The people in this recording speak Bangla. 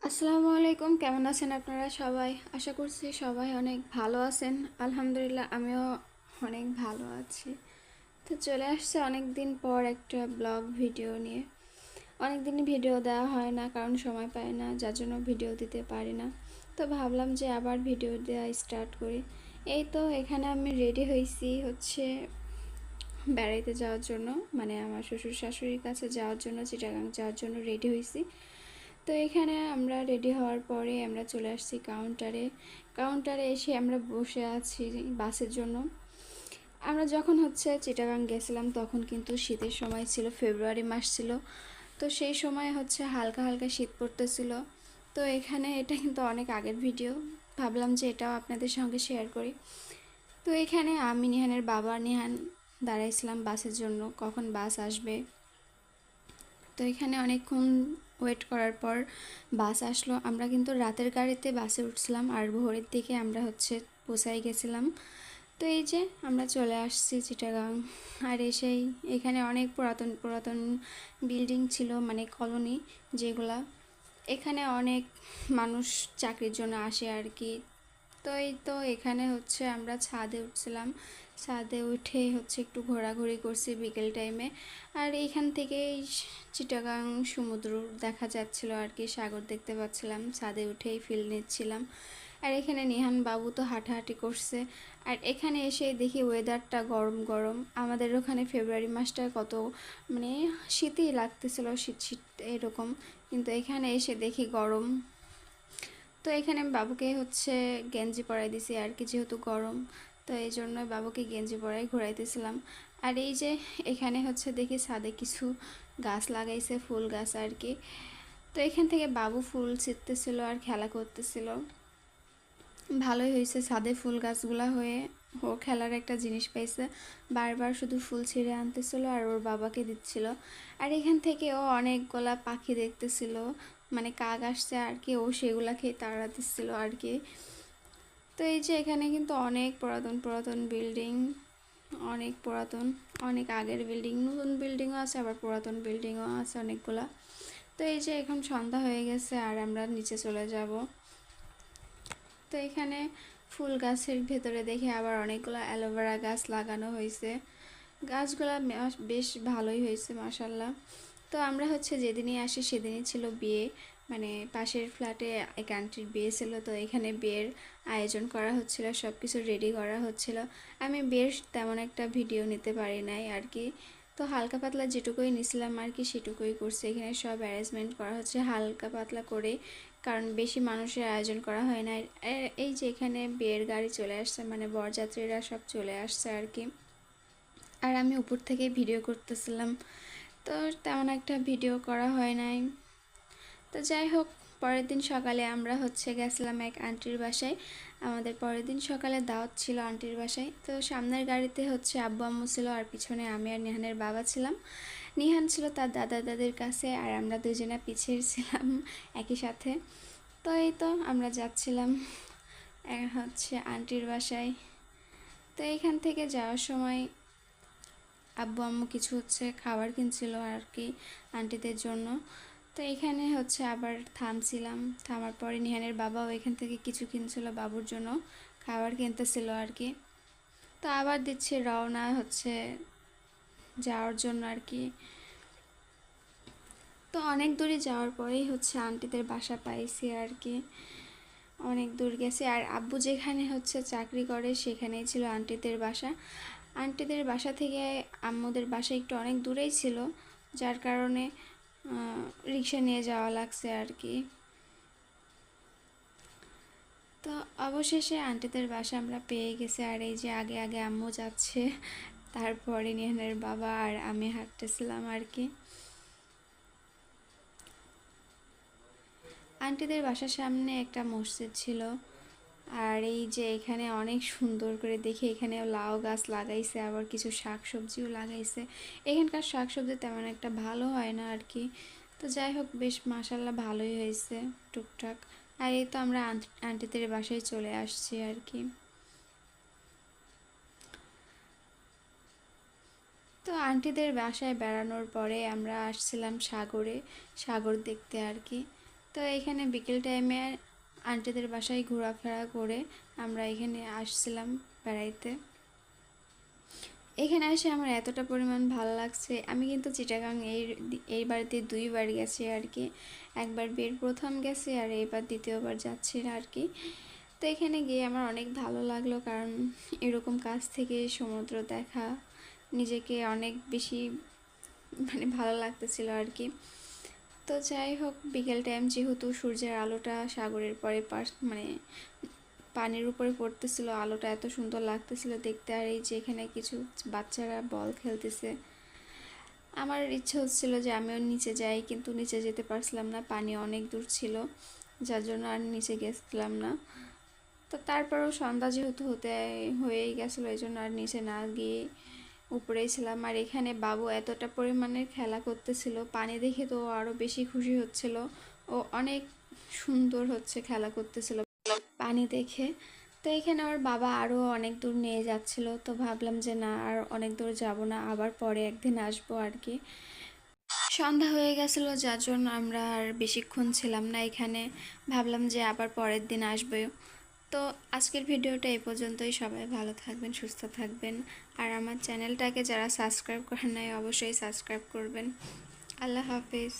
আসসালামু আলাইকুম, কেমন আছেন আপনারা সবাই? আশা করছি সবাই অনেক ভালো আছেন। আলহামদুলিল্লাহ আমিও অনেক ভালো আছি। তো চলে আসছে অনেক দিন পর একটা ব্লগ ভিডিও নিয়ে। অনেক দিনই ভিডিও দেওয়া হয় না, কারণ সময় পাই না, যার জন্য ভিডিও দিতে পারি না। তো ভাবলাম যে আবার ভিডিও দেওয়া স্টার্ট করি। এই তো এখানে আমি রেডি হয়েছি বেড়াইতে যাওয়ার জন্য, মানে আমার শ্বশুর শাশুড়ির কাছে যাওয়ার জন্য, চিটাগাং যাওয়ার জন্য রেডি হয়েছি। তো এখানে আমরা রেডি হওয়ার পরে আমরা চলে আসছি কাউন্টারে এসে আমরা বসে আছি বাসের জন্য। আমরা যখন চিটাগাং গেছিলাম তখন কিন্তু শীতের সময় ছিল, ফেব্রুয়ারি মাস ছিল। তো সেই সময় হালকা হালকা শীত পড়তেছিল। তো এখানে এটা কিন্তু অনেক আগের ভিডিও, ভাবলাম যে এটাও আপনাদের সঙ্গে শেয়ার করি। তো এখানে আমি নিহানের বাবা নিহান দাঁড়াইছিলাম বাসের জন্য, কখন বাস আসবে। তো এখানে অনেকক্ষণ ওয়েট করার পর বাস আসলো। আমরা কিন্তু রাতের গাড়িতে বাসে উঠছিলাম, আর ভোরের দিকে আমরা পৌঁছাই গেছিলাম। তো এই যে আমরা চলে আসছি চিটাগাং। আর এসেই এখানে অনেক পুরাতন পুরাতন বিল্ডিং ছিল, মানে কলোনি যেগুলা। এখানে অনেক মানুষ চাকরির জন্য আসে আর কি। তো এই তো এখানে আমরা ছাদে উঠছিলাম। ছাদে উঠে একটু ঘোরাঘুরি করছি বিকেল টাইমে। আর এইখান থেকেই চিটাগাং সমুদ্র দেখা যাচ্ছিল আর কি, সাগর দেখতে পাচ্ছিলাম, ছাদে উঠেই ফিল নিচ্ছিলাম। আর এখানে নিহান বাবু তো হাঁটাহাঁটি করছে। আর এখানে এসে দেখি ওয়েদারটা গরম গরম। আমাদের ওখানে ফেব্রুয়ারি মাসটা কত মানে শীতই লাগতেছিল, শীত শীত এরকম, কিন্তু এখানে এসে দেখি গরম। তো এখানে আমি বাবুকে গেঞ্জি পরাই দিছি আর কি, যেহেতু গরম। তো এই জন্য বাবুকে গেঞ্জি পরাই ঘোরাইতেছিলাম। আর এই যে এখানে দেখি ছাদে কিছু গাছ লাগাইছে, ফুল গাছ আর কি। তো এখান থেকে বাবু ফুল ছিঁড়তেছিল আর খেলা করতেছিল। ভালোই হয়েছে, ছাদে ফুল গাছগুলা হয়ে ও খেলার একটা জিনিস পাইছে। বারবার শুধু ফুল ছিঁড়ে আনতেছিল আর ওর বাবাকে দিচ্ছিল। আর এখান থেকে ও অনেকগুলা পাখি দেখতেছিল, মানে কাক আসছে আর কি, ও সেগুলা খেয়ে তাড়া দিচ্ছিল আর কি। তো এই যে এখানে কিন্তু অনেক পুরাতন পুরাতন বিল্ডিং, অনেক পুরাতন, অনেক আগের বিল্ডিং, নতুন বিল্ডিংও আছে, আবার পুরাতন বিল্ডিংও আছে অনেকগুলা। তো এই যে এখন সন্ধ্যা হয়ে গেছে আর আমরা নিচে চলে যাব। তো এখানে ফুল গাছের ভেতরে দেখে আবার অনেকগুলো অ্যালোভেরা গাছ লাগানো হয়েছে। গাছগুলা বেশ ভালোই হয়েছে মাশাল্লাহ। তো আমরা যেদিনই আসি সেদিনই ছিল বিয়ে, মানে পাশের ফ্ল্যাটে এক আন্টির বিয়ে ছিল। তো এখানে বিয়ের আয়োজন করা হচ্ছিল, সব কিছু রেডি করা হচ্ছিল। আমি বিয়ের তেমন একটা ভিডিও নিতে পারি নাই আর কি। তো হালকা পাতলা যেটুকুই নিছিলাম আর কি সেটুকুই করছি। এখানে সব অ্যারেঞ্জমেন্ট করা হচ্ছে হালকা পাতলা করে, কারণ বেশি মানুষের আয়োজন করা হয় না। এই যে এখানে বিয়ের গাড়ি চলে আসছে, মানে বরযাত্রীরা সব চলে আসছে আর কি। আর আমি উপর থেকে ভিডিও করতেছিলাম, তো তেমন একটা ভিডিও করা হয় নাই। তো যাই হোক, পরের দিন সকালে আমরা গেছিলাম এক আন্টির বাসায়। আমাদের পরের দিন সকালে দাওয়াত ছিল আন্টির বাসায়। তো সামনের গাড়িতে আব্বু আম্মু ছিল, আর পিছনে আমি আর নিহানের বাবা ছিলাম। নিহান ছিল তার দাদা দাদির কাছে, আর আমরা দুজনে পিছিয়ে ছিলাম একই সাথে। তো এই তো আমরা যাচ্ছিলাম আন্টির বাসায়। তো এইখান থেকে যাওয়ার সময় আব্বু আম্মু কিছু খাবার কিনছিল আর কি আন্টিদের জন্য। তো এখানে আবার থামছিলাম, থামার পরে নিহানের বাবাও এখান থেকে কিছু কিনছিল বাবুর জন্য, খাবার কিনতেছিল আর কি। তো আবার দিচ্ছে রওনা যাওয়ার জন্য আর কি। তো অনেক দূরে যাওয়ার পরেই আন্টিদের বাসা পাইছি আর কি। অনেক দূর গেছে, আর আব্বু যেখানে চাকরি করে সেখানেই ছিল আন্টিদের বাসা। আন্টিদের বাসা থেকে আম্মুদের বাসা একটু অনেক দূরেই ছিল, যার কারণে রিক্সা নিয়ে যাওয়া লাগছে আর কি। তো অবশেষে আন্টিদের বাসা আমরা পেয়ে গেছি। আর এই যে আগে আগে আম্মু যাচ্ছে, তারপরে নিহানের বাবা আর আমি হাঁটতেছিলাম আর কি। আন্টিদের বাসার সামনে একটা মসজিদ ছিল। আর এই যে এখানে অনেক সুন্দর করে দেখে এখানে লাউ গাছ লাগাইছে, আবার কিছু শাকসবজিও লাগাইছে। এখানকার শাকসবজি তেমন একটা ভালো হয় না আর কি। তো যাই হোক, বেশ মাশাল্লাহ ভালোই হয়েছে টুকটাক। আর এই তো আমরা আন্টিদের বাসায় চলে আসছি আর কি। তো আন্টিদের বাসায় বেড়ানোর পরে আমরা আসছিলাম সাগর দেখতে আর কি। তো তো এখানে বিকেল টাইমে আন্টিদের বাসায় ঘোরাফেরা করে আমরা এখানে আসছিলাম বেড়াইতে। এখানে এসে আমার এতটা পরিমাণ ভালো লাগছে। আমি কিন্তু চিটাগাং এই বাড়িতে 2বার গেছি আর কি। একবার বিয়ের প্রথম গেছি আর এইবার দ্বিতীয়বার যাচ্ছি আর কি। তো এখানে গিয়ে আমার অনেক ভালো লাগলো, কারণ এরকম কাছ থেকে সমুদ্র দেখা নিজেকে অনেক বেশি ভালো লাগতেছিল আর কি। তো যাই হোক, বিকেল টাইম যেহেতু সূর্যের আলোটা সাগরের পরে পানির উপরে পড়তেছিল, আলোটা এত সুন্দর লাগতেছিল দেখতে। আর এই যে এখানে কিছু বাচ্চারা বল খেলতেছে। আমার ইচ্ছে হচ্ছিল যে আমিও নিচে যাই, কিন্তু নিচে যেতে পারছিলাম না, পানি অনেক দূর ছিল, যার জন্য আর নিচে গেছিলাম না। তো তারপরেও সন্ধ্যা যেহেতু হয়েই গেছিলো, এই জন্য আর নিচে না গিয়ে উপরেই ছিলাম। আর এখানে বাবু এতটা পরিমাণের খেলা করতেছিল, পানি দেখে তো আরও বেশি খুশি হচ্ছিল। ও অনেক সুন্দর হচ্ছে খেলা করতেছিল পানি দেখে। তো এখানে আমার বাবা আরও অনেক দূর নিয়ে যাচ্ছিল, তো ভাবলাম যে না, আর অনেক দূর যাব না, আবার পরে একদিন আসবো আর কি। সন্ধ্যা হয়ে গেছিলো, যার জন্য আমরা আর বেশিক্ষণ ছিলাম না এখানে, ভাবলাম যে আবার পরের দিন আসবে। তো আজকের ভিডিওটা এই পর্যন্তই। সবাই ভালো থাকবেন, সুস্থ থাকবেন। আর আমার চ্যানেলটাকে যারা সাবস্ক্রাইব করেন নাই অবশ্যই সাবস্ক্রাইব করবেন। আল্লাহ হাফিজ।